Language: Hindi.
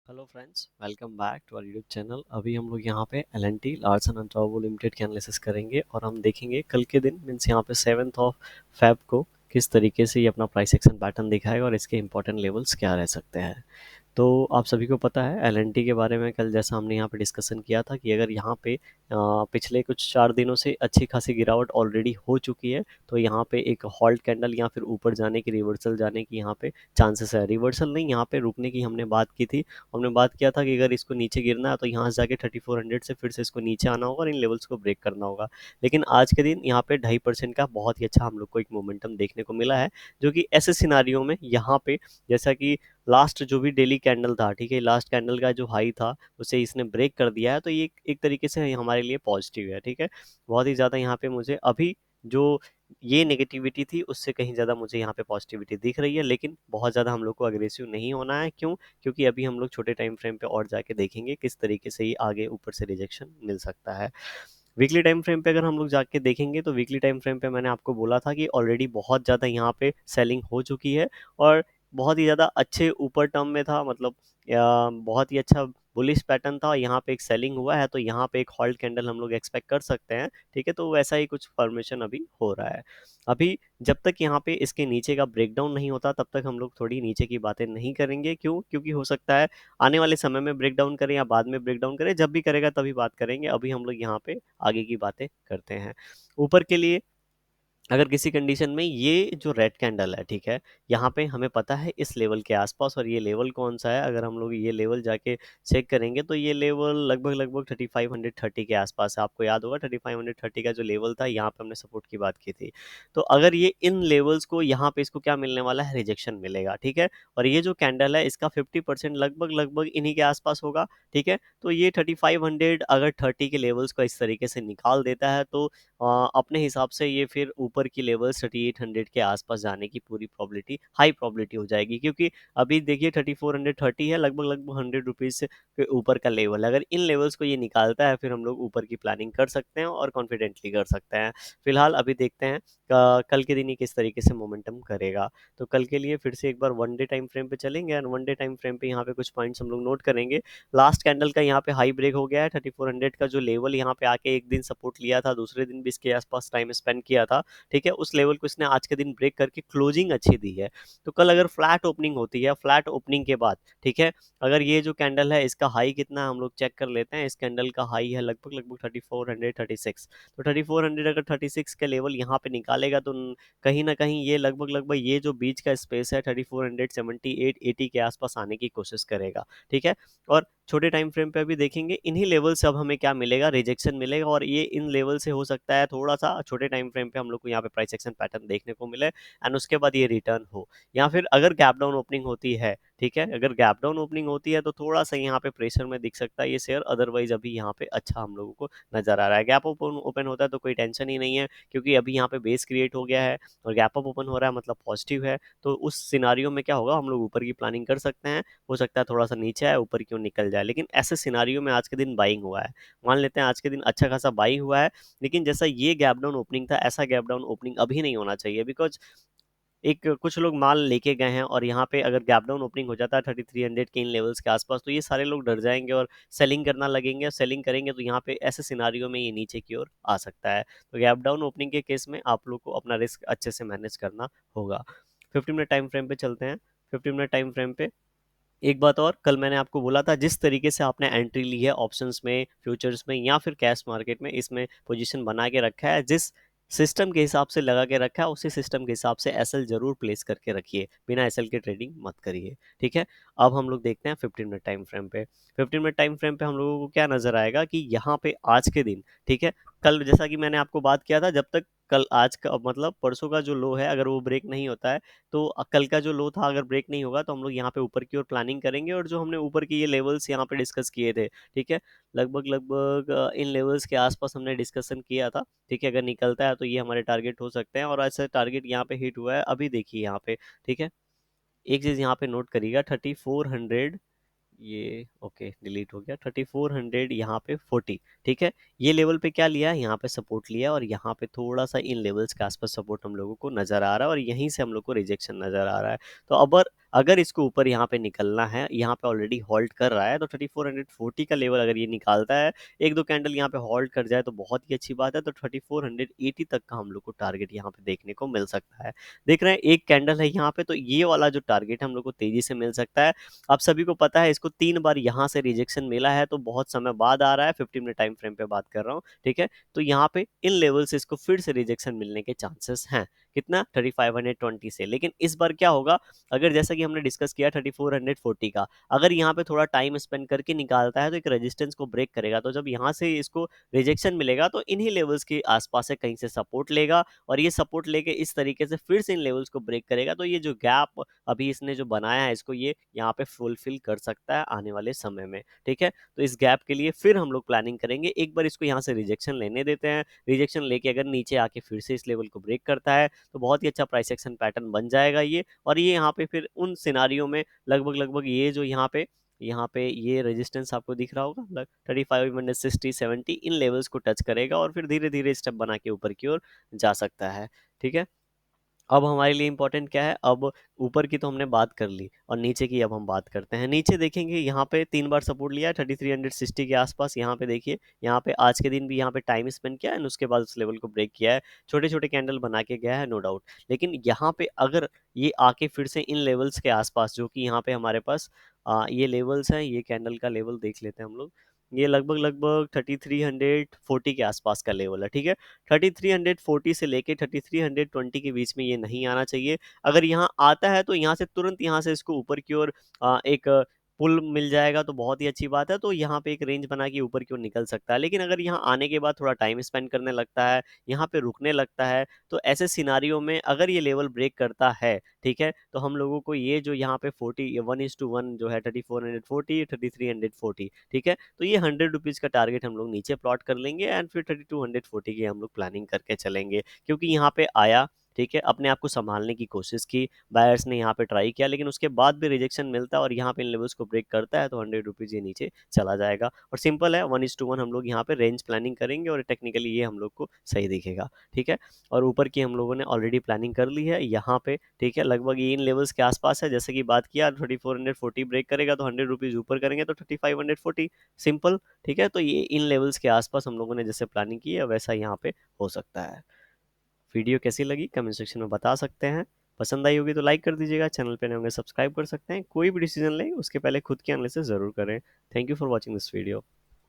Hello friends, welcome back to our YouTube channel. अभी हम लोग यहाँ पे L and T Larsen and Toubro limited की एनालिसिस करेंगे और हम देखेंगे कल के दिन मीन्स यहाँ पे 7th ऑफ फेब को किस तरीके से ये अपना प्राइस एक्शन पैटर्न दिखाएगा और इसके इंपॉर्टेंट लेवल्स क्या रह सकते हैं। तो आप सभी को पता है एल&टी के बारे में कल जैसा हमने यहाँ पे डिस्कशन किया था कि अगर यहाँ पे पिछले कुछ 4 दिनों से अच्छी खासी गिरावट ऑलरेडी हो चुकी है, तो यहाँ पे एक हॉल्ट कैंडल या फिर ऊपर जाने की, रिवर्सल जाने की यहाँ पे चांसेस है। रिवर्सल नहीं, यहाँ पे रुकने की हमने बात की थी। हमने बात किया था कि अगर इसको नीचे गिरना है तो यहाँ से जाके 3400 से फिर से इसको नीचे आना होगा और इन लेवल्स को ब्रेक करना होगा। लेकिन आज के दिन यहाँ पे 2.5% का बहुत ही अच्छा हम लोग को एक मोमेंटम देखने को मिला है, जो कि ऐसे सिनारियों में यहाँ पे जैसा कि लास्ट जो भी डेली कैंडल था, ठीक है, लास्ट कैंडल का जो हाई था उसे इसने ब्रेक कर दिया है, तो ये एक तरीके से हमारे लिए पॉजिटिव है। ठीक है, बहुत ही ज़्यादा यहाँ पे मुझे अभी जो ये नेगेटिविटी थी उससे कहीं ज़्यादा मुझे यहाँ पे पॉजिटिविटी दिख रही है, लेकिन बहुत ज़्यादा हम लोग को अग्रेसिव नहीं होना है। क्यों? क्योंकि अभी हम लोग छोटे टाइम फ्रेम पे और जाके देखेंगे किस तरीके से ही आगे ऊपर से रिजेक्शन मिल सकता है। वीकली टाइम फ्रेम पे अगर हम लोग जाके देखेंगे तो वीकली टाइम फ्रेम पे मैंने आपको बोला था कि ऑलरेडी बहुत ज़्यादा यहाँ पे सेलिंग हो चुकी है और बहुत ही ज़्यादा अच्छे ऊपर टर्म में था, मतलब बहुत ही अच्छा बुलिश पैटर्न था। यहाँ पे एक सेलिंग हुआ है तो यहाँ पे एक हॉल्ट कैंडल हम लोग एक्सपेक्ट कर सकते हैं। ठीक है, तो वैसा ही कुछ फॉर्मेशन अभी हो रहा है। अभी जब तक यहाँ पे इसके नीचे का ब्रेकडाउन नहीं होता तब तक हम लोग थोड़ी नीचे की बातें नहीं करेंगे। क्यों? क्योंकि हो सकता है आने वाले समय में ब्रेकडाउन करें या बाद में ब्रेकडाउन करें, जब भी करेगा तभी बात करेंगे। अभी हम लोग यहाँ पे आगे की बातें करते हैं। ऊपर के लिए अगर किसी कंडीशन में ये जो रेड कैंडल है, ठीक है, यहाँ पे हमें पता है इस लेवल के आसपास, और ये लेवल कौन सा है, अगर हम लोग ये लेवल जाके चेक करेंगे तो ये लेवल लगभग लगभग 3530 के आसपास है। आपको याद होगा 3530 का जो लेवल था, यहाँ पे हमने सपोर्ट की बात की थी। तो अगर ये इन लेवल्स को यहाँ पे इसको क्या मिलने वाला है, रिजेक्शन मिलेगा। ठीक है, और ये जो कैंडल है इसका 50% लगभग लगभग इन्हीं के आसपास होगा। ठीक है, तो ये 3500 अगर 30 के लेवल्स को इस तरीके से निकाल देता है तो अपने हिसाब से ये फिर ऊपर की लेवल 3800 के आसपास जाने की पूरी प्रॉबिलिटी, हाई प्रॉबिलिटी हो जाएगी। क्योंकि अभी देखिए 3430 है, लगभग लगभग 100 रुपीज़ के ऊपर का लेवल। अगर इन लेवल्स को ये निकालता है फिर हम लोग ऊपर की प्लानिंग कर सकते हैं और कॉन्फिडेंटली कर सकते हैं। फिलहाल अभी देखते हैं कल के दिन ये किस तरीके से मोमेंटम करेगा। तो कल के लिए फिर से एक बार वन डे टाइम फ्रेम पे चलेंगे और वन डे टाइम फ्रेम पे यहाँ पे कुछ पॉइंट्स हम लोग नोट करेंगे। लास्ट कैंडल का यहाँ पे हाई ब्रेक हो गया है, 3400 का जो लेवल यहाँ पे आके एक दिन सपोर्ट लिया था, दूसरे दिन भी इसके आसपास टाइम स्पेंड किया था। ठीक है, उस लेवल को इसने आज के दिन ब्रेक करके क्लोजिंग अच्छी दी है। तो कल अगर फ्लैट ओपनिंग होती है, फ्लैट ओपनिंग के बाद, ठीक है, अगर ये जो कैंडल है इसका हाई कितना है हम लोग चेक कर लेते हैं। इस कैंडल का हाई है लगभग लगभग 3436। तो 3400 अगर 36 का लेवल यहाँ पे निकालेगा तो कहीं ना कहीं ये लगभग लगभग ये जो बीच का स्पेस है 3478 80 के आसपास आने की कोशिश करेगा। ठीक है, और छोटे टाइम फ्रेम पे भी देखेंगे इन्हीं लेवल से अब हमें क्या मिलेगा, रिजेक्शन मिलेगा। और ये इन लेवल से हो सकता है थोड़ा सा छोटे टाइम फ्रेम पे हम लोग को यहाँ पे प्राइस एक्शन पैटर्न देखने को मिले एंड उसके बाद ये रिटर्न हो, या फिर अगर गैप डाउन ओपनिंग होती है, ठीक है, अगर गैप डाउन ओपनिंग होती है तो थोड़ा सा यहाँ पे प्रेशर में दिख सकता है ये शेयर। अदरवाइज अभी यहाँ पे अच्छा हम लोगों को नजर आ रहा है। गैप ओपन ओपन होता है तो कोई टेंशन ही नहीं है, क्योंकि अभी यहाँ पे बेस क्रिएट हो गया है और गैप अप ओपन हो रहा है, मतलब पॉजिटिव है। तो उस सिनारियो में क्या होगा, हम लोग ऊपर की प्लानिंग कर सकते हैं। हो सकता है थोड़ा सा नीचे आए, ऊपर क्यों निकल जाए, लेकिन ऐसे सिनारियो में आज के दिन बाइंग हुआ है। मान लेते हैं आज के दिन अच्छा खासा बाइंग हुआ है, लेकिन जैसा ये गैप डाउन ओपनिंग था ऐसा गैप डाउन ओपनिंग अभी नहीं होना चाहिए। बिकॉज एक कुछ लोग माल लेके गए हैं और यहाँ पे अगर गैप डाउन ओपनिंग हो जाता है 3300 के इन लेवल्स के आसपास, तो ये सारे लोग डर जाएंगे और सेलिंग करना लगेंगे। और सेलिंग करेंगे तो यहाँ पे ऐसे सिनारियो में ये नीचे की ओर आ सकता है। तो गैप डाउन ओपनिंग के केस में आप लोग को अपना रिस्क अच्छे से मैनेज करना होगा। 15 मिनट टाइम फ्रेम पे चलते हैं। 15 मिनट टाइम फ्रेम पे एक बात और, कल मैंने आपको बोला था जिस तरीके से आपने एंट्री ली है ऑप्शंस में, फ्यूचर्स में या फिर कैश मार्केट में, इसमें पोजीशन बना के रखा है, जिस सिस्टम के हिसाब से लगा के रखा है उसी सिस्टम के हिसाब से एसएल जरूर प्लेस करके रखिए, बिना एसएल के ट्रेडिंग मत करिए। ठीक है, अब हम लोग देखते हैं 15 मिनट टाइम फ्रेम पे। 15 मिनट टाइम फ्रेम पे हम लोगों को क्या नजर आएगा कि यहाँ पे आज के दिन, ठीक है, कल जैसा कि मैंने आपको बात किया था, जब तक कल आज का मतलब परसों का जो लो है अगर वो ब्रेक नहीं होता है, तो कल का जो लो था अगर ब्रेक नहीं होगा तो हम लोग यहाँ पे ऊपर की ओर प्लानिंग करेंगे। और जो हमने ऊपर की ये लेवल्स यहाँ पे डिस्कस किए थे, ठीक है, लगभग लगभग इन लेवल्स के आसपास हमने डिस्कशन किया था। ठीक है, अगर निकलता है तो ये हमारे टारगेट हो सकते हैं और ऐसे टारगेट यहाँ पे हिट हुआ है अभी देखिए यहाँ पे। ठीक है, एक चीज यहाँ पे नोट करिएगा, 3400, ये ओके डिलीट हो गया, 3400 यहाँ पे 40। ठीक है, ये लेवल पे क्या लिया है, यहाँ पे सपोर्ट लिया और यहाँ पे थोड़ा सा इन लेवल्स के आसपास सपोर्ट हम लोगों को नजर आ रहा है और यहीं से हम लोग को रिजेक्शन नजर आ रहा है। तो अब अगर इसको ऊपर यहाँ पे निकलना है, यहाँ पे ऑलरेडी होल्ड कर रहा है, तो 3440 का लेवल अगर ये निकालता है, एक दो कैंडल यहाँ पे होल्ड कर जाए तो बहुत ही अच्छी बात है। तो 3480 तक का हम लोग को टारगेट यहाँ पे देखने को मिल सकता है। देख रहे हैं एक कैंडल है यहाँ पे, तो ये वाला जो टारगेट हम लोग को तेजी से मिल सकता है। आप सभी को पता है इसको 3 बार यहाँ से रिजेक्शन मिला है, तो बहुत समय बाद आ रहा है, 15 मिनट टाइम फ्रेम पे बात कर रहा हूँ, ठीक है। तो यहाँ पे इन लेवल से इसको फिर से रिजेक्शन मिलने के चांसेस हैं। कितना? 3520 से। लेकिन इस बार क्या होगा, अगर जैसा कि हमने डिस्कस किया 3440 का, अगर यहाँ पे थोड़ा टाइम स्पेंड करके निकालता है तो एक रेजिस्टेंस को ब्रेक करेगा। तो जब यहाँ से इसको रिजेक्शन मिलेगा तो इन्हीं लेवल्स के आसपास से कहीं से सपोर्ट लेगा, और ये सपोर्ट लेके इस तरीके से फिर से इन लेवल्स को ब्रेक करेगा। तो ये जो गैप अभी इसने जो बनाया है, इसको ये यहाँ पे फुलफिल कर सकता है आने वाले समय में, ठीक है। तो इस गैप के लिए फिर हम लोग प्लानिंग करेंगे। एक बार इसको यहाँ से रिजेक्शन लेने देते हैं, रिजेक्शन लेके अगर नीचे आके फिर से इस लेवल को ब्रेक करता है तो बहुत ही अच्छा प्राइस एक्शन पैटर्न बन जाएगा ये। और ये यहाँ पे फिर उन सिनारियों में लगभग लगभग ये जो यहाँ पे ये रेजिस्टेंस आपको दिख रहा होगा 3560 70 इन लेवल्स को टच करेगा, और फिर धीरे धीरे स्टेप बना के ऊपर की ओर जा सकता है, ठीक है। अब हमारे लिए इंपॉर्टेंट क्या है, अब ऊपर की तो हमने बात कर ली और नीचे की अब हम बात करते हैं। नीचे देखेंगे यहाँ पे 3 बार सपोर्ट लिया है 3360 के आसपास। यहाँ पे देखिए, यहाँ पे आज के दिन भी यहाँ पे टाइम स्पेंड किया है, उसके बाद उस लेवल को ब्रेक किया है, छोटे छोटे कैंडल बना के गया है, नो डाउट। लेकिन यहाँ पे अगर ये आके फिर से इन लेवल्स के आसपास, जो कि यहाँ पे हमारे पास ये लेवल्स हैं, ये कैंडल का लेवल देख लेते हैं हम लोग। ये लगभग लगभग 3340 के आसपास का लेवल है, ठीक है। 3340 से लेके 3320 के बीच में ये नहीं आना चाहिए। अगर यहाँ आता है तो यहाँ से तुरंत यहाँ से इसको ऊपर की ओर एक पुल मिल जाएगा तो बहुत ही अच्छी बात है। तो यहाँ पे एक रेंज बना के ऊपर की ओर निकल सकता है। लेकिन अगर यहाँ आने के बाद थोड़ा टाइम स्पेंड करने लगता है, यहाँ पे रुकने लगता है, तो ऐसे सिनारियों में अगर ये लेवल ब्रेक करता है, ठीक है, तो हम लोगों को ये जो यहाँ पे 1:1 जो है 3440 3340, ठीक है, तो ये 100 रुपीज़ का टारगेट हम लोग नीचे प्लॉट कर लेंगे, एंड फिर 3240 की हम लोग प्लानिंग करके चलेंगे। क्योंकि यहाँ पे आया, ठीक है, अपने आप को संभालने की कोशिश की, बायर्स ने यहाँ पे ट्राई किया, लेकिन उसके बाद भी रिजेक्शन मिलता है और यहाँ पे इन लेवल्स को ब्रेक करता है, तो 100 रुपीज़ ये नीचे चला जाएगा। और सिंपल है, 1:1 हम लोग यहाँ पे रेंज प्लानिंग करेंगे और टेक्निकली ये हम लोग को सही दिखेगा, ठीक है। और ऊपर की हम लोगों ने ऑलरेडी प्लानिंग कर ली है यहाँ पे, ठीक है, लगभग ये इन लेवल्स के आसपास है। जैसे कि बात किया 3440 ब्रेक करेगा तो 100 रुपीज़ ऊपर करेंगे तो 3540, सिंपल, ठीक है। तो ये इन लेवल्स के आसपास हम लोगों ने जैसे प्लानिंग की है वैसा यहाँ पे हो सकता है। वीडियो कैसी लगी कमेंट सेक्शन में बता सकते हैं। पसंद आई होगी तो लाइक कर दीजिएगा, चैनल पे नए होंगे सब्सक्राइब कर सकते हैं। कोई भी डिसीजन लें उसके पहले खुद की एनालिसिस ज़रूर करें। Thank you for watching this video.